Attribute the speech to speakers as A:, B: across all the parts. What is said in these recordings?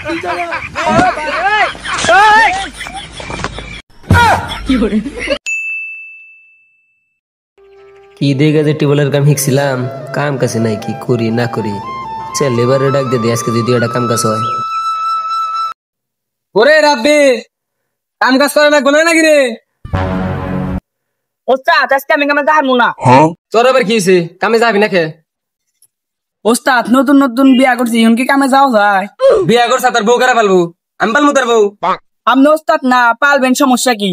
A: কি দেখে যে টিউবওয়েলের কাম শিখছিলাম, কাম কাছে নাই, কি করি না করি। চল লেবারে ডাক দিয়ে আজকে যদি এটা কাম কাজ হয়।
B: ওরে রাব্বি, কাম কাজ করে না বলে নাকি রে?
C: ওস্তাদ আজকে আমি কামে যাবো না।
B: তোর আবার কি হয়েছে? কামে যাবি না কে?
C: ওস্তাদ নতুন নতুন বিয়া করছি, এখন কি কামে যাওয়া যায়?
B: বিয়া করছা তোর বউ কারা পালবো? আমি পালবো তোর বউ?
C: আপনি ওস্তাদ না পালবেন, সমস্যা কি?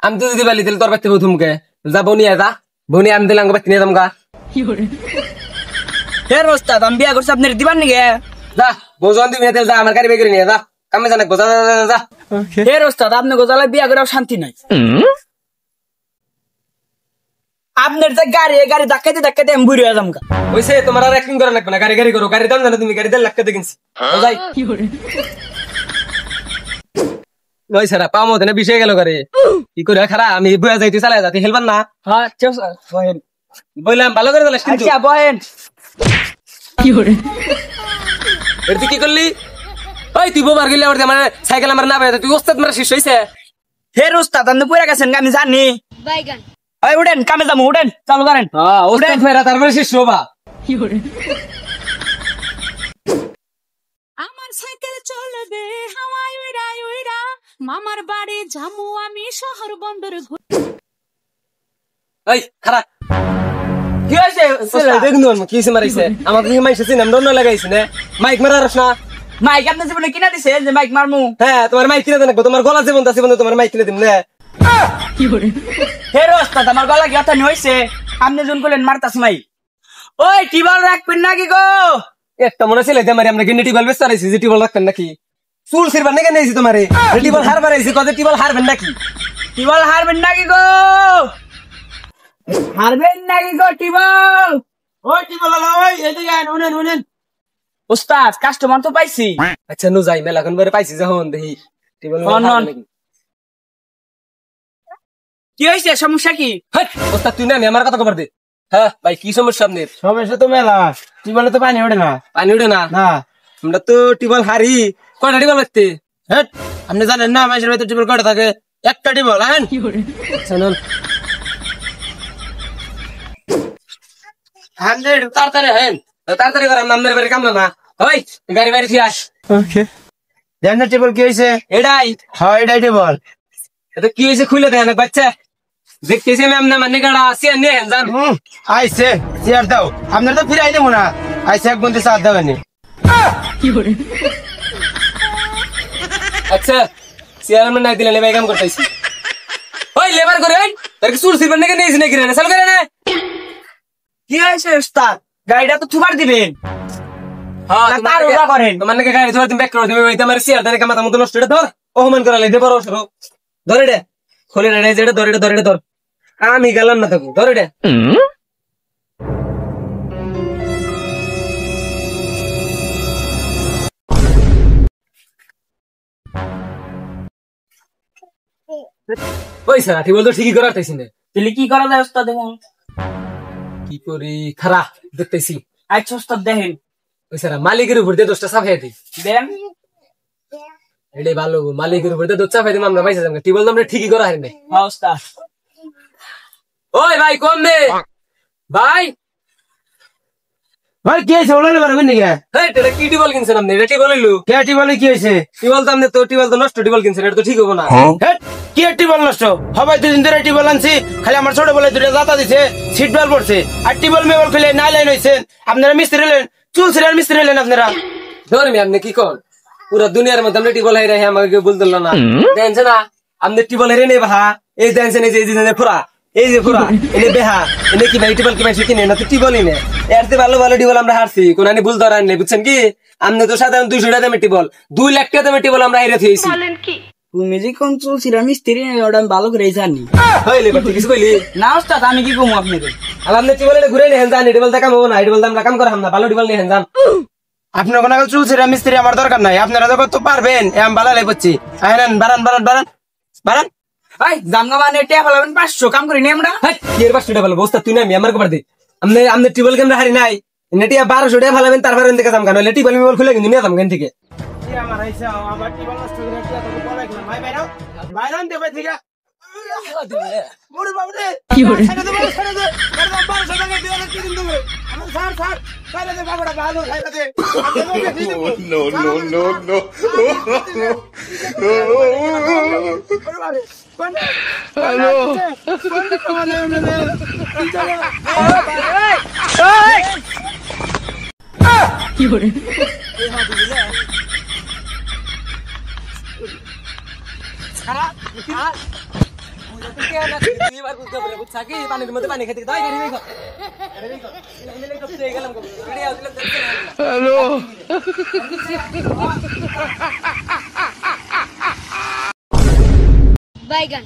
B: আমি তো যদি পালি তাহলে তোর বাড়িতে বউ থুমকে যা বনিয়া যা বনিয়া আমি দিলাম বাড়িতে নিয়ে যামগা।
C: ফের ওস্তাদ আমি বিয়া করছি, আপনি দিবার নাকি?
B: যা বউ যখন দিবি না যা, আমার গাড়ি বের করে নিয়ে যা, কামে জানা যা যা যা যা।
C: ফের ওস্তাদ আপনি গোজালে বিয়া করেও শান্তি নাই। আপনার যে গাড়ি ধাক্কাতে ধাক্কাতে আমি বুড়ি হয়ে যামগা।
B: ওইসে তোমার আর অ্যাক্টিং করা লাগবে না, গাড়ি গাড়ি করো। গাড়ি দাম জানো তুমি? গাড়ি 1.5 লাখ টাকা কিনছি। যাই ওই সারা পাও মতো না বিষয় গেল করে কি করে খারাপ। আমি বয়া যাই, তুই চালাই যা, তুই হেলবার না।
C: হ্যাঁ বহেন,
B: বললাম ভালো করে চালাস কিন্তু।
C: আচ্ছা বহেন।
B: তুই কি করলি? ওই তুই বোবার গেলি আমার মানে সাইকেল আমার না তুই ওস্তাদ মারা শেষ হয়েছে।
C: ফের ওস্তাদ আপনি পড়ে গেছেন, আমি জানি। ওই উঠেন, কামে যাবো, উঠেন, চালু করেন।
B: ওস্তাদ ফেরা তারপরে শেষ হবা।
D: আমার সাইকেল চলবে হাওয়ায় উইরা উইরা, মামার বাড়ি যামু আমি শহর বন্দর।
B: এই খারাপ
C: কি হয়েছে?
B: দেখুন কি মারাইছে আমাকে, মাইছে চিনাম দণ্ড লাগাইছে না। মাইক মারার না
C: মাইক আপনার জীবনে কিনা দিছে যে মাইক মারমু?
B: হ্যাঁ তোমার মাইক কিনে দেন, তোমার গলা জীবন আছে বন্ধু, তোমার মাইক কিনে দিম না।
C: ফের ওস্তাদ আমার গলা কি অথানি হয়েছে? আপনি যখন করলেন মারতাস মাই। ওই টিবল রাখবেন নাকি গো?
B: একটা মনে ছিল যে আমরা কিন্তু টিবল বেশ চাইছি, যে টিবল রাখতেন নাকি? চুল ছিড়বার নাকি নেছি তোমারে? টিবল হারবার আইছি, কত টিবল হারবেন নাকি?
C: টিবল হারবেন নাকি গো? হারবেন নাকি গো টিবল? ওই টিবল ওই এদিকে আন, উনেন উনেন। ওস্তাদ কাস্টমার তো পাইছি।
B: আচ্ছা নু যাই, মেলাখন বরে পাইছি যখন দেখি টিবল নাকি।
C: কি হয়েছে, সমস্যা কি?
B: ওস্তাদ তুই না আমার কথা খবর দে। হ্যাঁ ভাই কি সমস্যা আপনার?
E: সমস্যা তো মেলা, টিউবওয়েলে তো পানি ওঠে না।
B: পানি উঠে না?
E: না
B: আমরা তো টিবল হারি। কয়টা টিবল লাগতে?
E: হেট, আপনি জানেন না মানুষের ভিতরে টিউবওয়েল কয়টা থাকে? একটা টিউবওয়েল আহেন।
B: তাড়াতাড়ি হেন, তাড়াতাড়ি করাম, নামের বাড়ি কামলা না। ওই গাড়ি বাড়ি ঠিক আস।
E: দেন না টিউবওয়েল কি হয়েছে?
B: এটাই
E: হ্যাঁ এটাই টিউবওয়েল।
B: এটা কি হয়েছে খুলে দেন বাচ্চা, দেখতেছি আমি আপনার মানে গাড়া আসি আর নিয়ে যান।
E: আইসে চেয়ার দাও, আপনার তো ফিরাই দেবো না। আইসে এক বন্ধু চার দেবেনি।
B: আচ্ছা চেয়ার আমরা নাই দিলে লেবার কাম করতেছি। ওই লেবার করে তার কি চুল ছিড়বার নাকি নিয়েছি নাকি রে? চালু করে না।
C: কি হয়েছে ওস্তাদ? গাড়িটা তো থুবার দিবেন।
B: হ্যাঁ
C: তার ওটা করেন।
B: তোমার নাকি গাড়ি ধরে তুমি ব্যাক করে দিবে, তোমার চেয়ার দেন কামাতা মতো নষ্ট। এটা ধর, অপমান করা লাগে বড় সরো। ধরে রে, খোলে না যেটা ধরে ধরে ধর। আমি গেলাম না থাকবো, ধরে রে। ওই স্যার ঠিক বলতো, ঠিকই করার চাইছি না।
C: তাহলে কি করা যায় ওস্তাদ? দেখুন
B: কি করি খারাপ দেখতেছি।
C: আচ্ছা ওস্তাদ দেখেন।
B: ওই স্যার মালিকের উপর দিয়ে দোষটা চাপাই দিই।
C: দেন
B: এটাই ভালো, মালিকের উপর দিয়ে দোষ চাপাই দিই, আমরা পাইছে যাবো। টিউবওয়েল তো আমরা ঠিকই করা হারি নাই।
C: হ্যাঁ ওস্তাদ।
B: ওই ভাই কম দে ভাই।
E: ভাই কি হয়েছে? ওলালে পারবেন নাকি?
B: হ্যাঁ এটা কি টিউবওয়েল কিনছেন আপনি? এটা টিউবওয়েল হইলো?
E: কে টিউবওয়েলে কি হয়েছে?
B: টিউবওয়েল তো আপনি তো টিউবওয়েল তো নষ্ট টিউবওয়েল কিনছেন, এটা তো ঠিক হবো না।
E: হেট, কি টিউবওয়েল নষ্ট? সবাই দুদিন ধরে টিউবওয়েল আনছি, খালি আমার ছোট বলে দুটো জাতা দিছে, সিট বেল পড়ছে। আর টিউবওয়েল মেবল খুলে নাই লাইন হয়েছেন আপনারা, মিস্ত্রি হলেন, চুল ছিলেন মিস্ত্রি হলেন আপনারা।
B: ধরমি আপনি কি কর? পুরো দুনিয়ার মধ্যে আমরা টিউবওয়েল হাই রাখি, আমাকে কেউ বলতে না। দেখছেন না আপনি টিউবওয়েল হেরে নেই বাহা। এই দেখছেন এই যে ফুরা, এই যে ফুরা এনে বেহা, এনে কি ভাই টিউবওয়েল কি ভাই কিনে না? তো টিউবওয়েলই নেই। এর চেয়ে ভালো ভালো টিউবওয়েল আমরা হারছি, কোন আনি ভুল ধরান নেই, বুঝছেন কি? আপনি তো সাধারণ 200 টাকা দামের টিউবওয়েল, 2 লাখ টাকা দামের টিউবওয়েল আমরা হেরে থিয়েছি।
C: তুমি যে কোন চুল ছিল মিস্ত্রি, ওটা আমি ভালো করে জানি।
B: হইলে কিছু কইলি
C: না ওস্তাদ, আমি কি কমু আপনাকে?
B: আর আপনি টিউবওয়েল ঘুরে নিয়ে যান, টিউবওয়েল কাম হবো না, টিউবওয়েল আমরা কাম করাম না, ভালো টিউবওয়েল নিয়ে যান।
E: আপনার কোনো চুল ছিলেন মিস্ত্রি আমার দরকার নাই, আপনারা যখন তো পারবেন এম ভালো লাগছে। আহেন বারান বারান বারান বারান।
C: ভাই জামগা মানে টিয়া ফেলাবেন 500 কাম করি নি আমরা।
B: কি এর 500 টাকা ভালো বস্তা তুই না আমি আমার কবার দে। আপনি টিউবওয়েল আমরা হারি নাই, নেটিয়া 1200 টাকা ফেলাবেন, তারপরে থেকে যাম কেন? টিউবওয়েল খুলে কিন্তু নিয়ে যাম কেন থেকে?
E: যে আমার আইসা আমার টিবল নষ্ট করে একটা তো বলে না ভাই বাইরাও বাইরান দেবে ঠিক আছে ওরে বাবা রে কি করে ছেড়ে দে ছেড়ে দে করে দাও 1200 টাকা দিয়ে কি দিন দেবে আমার স্যার স্যার ছেড়ে দে বাবাটা ভালো ছেড়ে দে no no no no hello
D: কি করে
B: পানির মধ্যে পানি খেতে দাও
E: হ্যালো
F: বাইগান